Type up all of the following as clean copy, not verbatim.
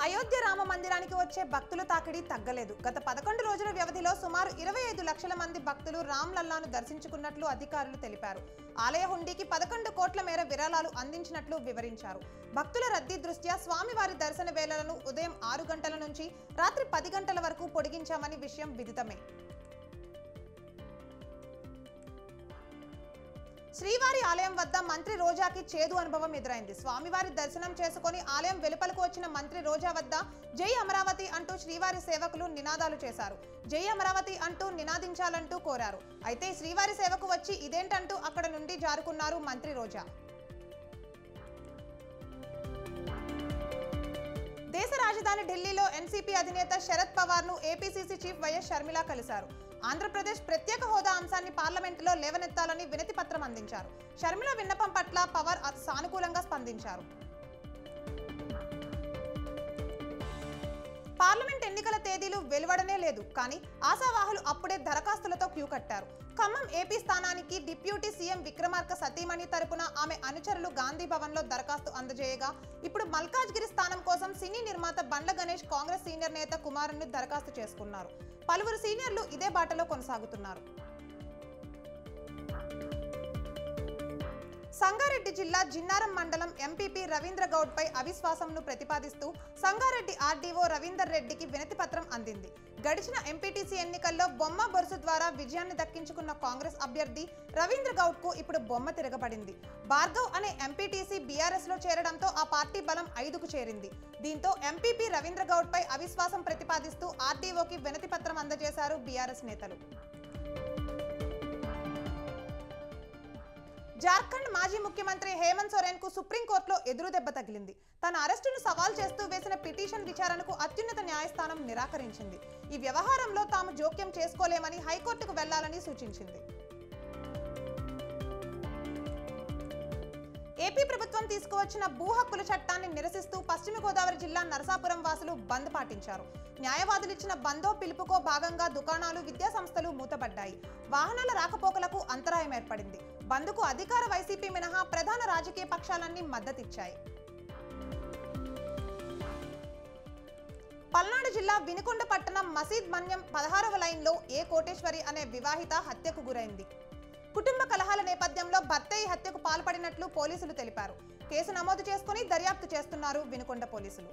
అయోధ్య రామ మందిరానికి వచ్చే భక్తుల తాకిడి తగ్గలేదు. గత 11 రోజుల వ్యవధిలో సుమారు 25 లక్షల మంది భక్తులు రామ్ లల్లాను దర్శించుకున్నట్లు అధికారులు తెలిపారు. ఆలయ హుండీకి 11 కోట్ల మేర విరాళాలు అందించినట్లు వివరించారు. భక్తుల రద్దీ దృష్ట్యా స్వామివారి దర్శన వేళలను ఉదయం 6 గంటల నుంచి రాత్రి 10 గంటల వరకు పొడిగించామని విషయం విదితమే. శ్రీవారి ఆలయం వద్ద మంత్రి రోజాకి చేదు అనుభవం ఎదురైంది. స్వామివారి దర్శనం చేసుకుని ఆలయం వెలుపలకు వచ్చిన మంత్రి రోజా వద్ద జై అమరావతి అంటూ శ్రీవారి సేవకులు నినాదాలు చేశారు. జై అమరావతి అంటూ నినాదించాలంటూ కోరారు. అయితే శ్రీవారి సేవకు వచ్చి ఇదేంటంటూ అక్కడ నుండి జారుకున్నారు మంత్రి రోజా. దేశ రాజధాని ఢిల్లీలో ఎన్సీపీ అధినేత శరద్ పవార్ ను ఏపీసీసీ చీఫ్ వైఎస్ షర్మిల కలిశారు. ఆంధ్రప్రదేశ్ ప్రత్యేక హోదా అంశాన్ని పార్లమెంటులో లేవనెత్తాలని వినతి పత్రం అందించారు. షర్మిల విన్నపం పట్ల పవార్ సానుకూలంగా స్పందించారు. పార్లమెంట్ ఎన్నికల తేదీలు వెలువడనే లేదు. కానీ ఆశావాహులు అప్పుడే దరఖాస్తులతో క్యూ కట్టారు. ఖమ్మం ఏపీ స్థానానికి డిప్యూటీ సీఎం విక్రమార్క సతీమణి తరపున ఆమె అనుచరులు గాంధీ భవన్ లో దరఖాస్తు అందజేయగా, ఇప్పుడు మల్కాజ్గిరి స్థానం కోసం సినీ నిర్మాత బండ్ల గణేష్ కాంగ్రెస్ సీనియర్ నేత కుమారుని దరఖాస్తు చేసుకున్నారు. పలువురు సీనియర్లు ఇదే బాటలో కొనసాగుతున్నారు. సంగారెడ్డి జిల్లా జిన్నారం మండలం ఎంపీపీ రవీంద్ర గౌడ్ పై అవిశ్వాసంను ప్రతిపాదిస్తూ సంగారెడ్డి ఆర్డీఓ రవీందర్ రెడ్డికి వినతి పత్రం అందింది. గడిచిన ఎంపీటీసీ ఎన్నికల్లో బొమ్మ బొరుసు ద్వారా విజయాన్ని దక్కించుకున్న కాంగ్రెస్ అభ్యర్థి రవీంద్ర గౌడ్ కు ఇప్పుడు బొమ్మ తిరగబడింది. భార్గవ్ అనే ఎంపీటీసీ బీఆర్ఎస్ లో చేరడంతో ఆ పార్టీ బలం 5కు చేరింది. దీంతో ఎంపీపీ రవీంద్ర గౌడ్ పై అవిశ్వాసం ప్రతిపాదిస్తూ ఆర్డీఓకి వినతి పత్రం అందజేశారు బీఆర్ఎస్ నేతలు. జార్ఖండ్ మాజీ ముఖ్యమంత్రి హేమంత్ సోరెన్ కు సుప్రీంకోర్టులో ఎదురుదెబ్బ తగిలింది. తన అరెస్టును సవాల్ చేస్తూ వేసిన పిటిషన్ విచారణకు అత్యున్నత న్యాయస్థానం నిరాకరించింది. ఈ వ్యవహారంలో తాము జోక్యం చేసుకోలేమని హైకోర్టుకు వెళ్లాలని సూచించింది. ఏపీ ప్రభుత్వం తీసుకువచ్చిన భూ హక్కుల చట్టాన్ని నిరసిస్తూ పశ్చిమ గోదావరి జిల్లా నరసాపురం వాసులు బంద్ పాటించారు. న్యాయవాదులిచ్చిన బందో పిలుపుకో భాగంగా దుకాణాలు, విద్యా సంస్థలు మూతపడ్డాయి. వాహనాల రాకపోకలకు అంతరాయం ఏర్పడింది. బంద్కు అధికార వైసీపీ మినహా ప్రధాన రాజకీయ పక్షాలన్నీ మద్దతిచ్చాయి. పల్నాడు జిల్లా వినుకొండ పట్టణం మసీద్ మన్యం 16వ లైన్లో ఏ కోటేశ్వరి అనే వివాహిత హత్యకు గురైంది. కుటుంబ కలహాల నేపథ్యంలో భర్త ఈ హత్యకు పాల్పడినట్లు పోలీసులు తెలిపారు. కేసు నమోదు చేసుకుని దర్యాప్తు చేస్తున్నారు వినుకొండ పోలీసులు.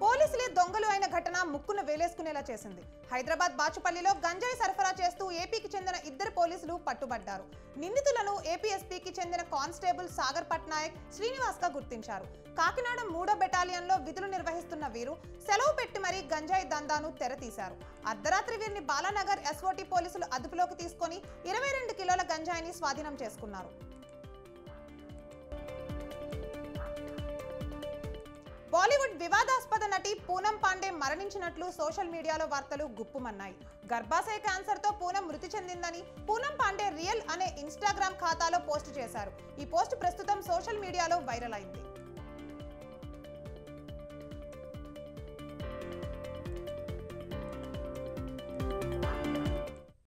పోలీసులే దొంగలు అయిన ఘటన ముక్కును వేలేసుకునేలా చేసింది. హైదరాబాద్ బాచుపల్లిలో గంజాయి సరఫరా చేస్తూ ఏపీకి చెందిన 2 పోలీసులు పట్టుబడ్డారు. నిందితులను ఏపీఎస్పీకి చెందిన కానిస్టేబుల్ సాగర్ పట్నాయక్, శ్రీనివాస్ గా గుర్తించారు. కాకినాడ 3వ బెటాలియన్లో విధులు నిర్వహిస్తున్న వీరు సెలవు పెట్టి మరీ గంజాయి దందాను తెరతీశారు. అర్ధరాత్రి వీరిని బాలానగర్ ఎస్ఓటీ పోలీసులు అదుపులోకి తీసుకొని 22 కిలోల గంజాయిని స్వాధీనం చేసుకున్నారు. బాలీవుడ్ వివాదాస్పద నటి పూనం పాండే మరణించినట్లు సోషల్ మీడియాలో వార్తలు గుప్పుమన్నాయి. గర్భాశయ క్యాన్సర్తో పూనం మృతి చెందిందని పూనం పాండే రియల్ అనే ఇన్స్టాగ్రామ్ ఖాతాలో పోస్ట్ చేశారు. ఈ పోస్ట్ ప్రస్తుతం సోషల్ మీడియాలో వైరల్ అయింది.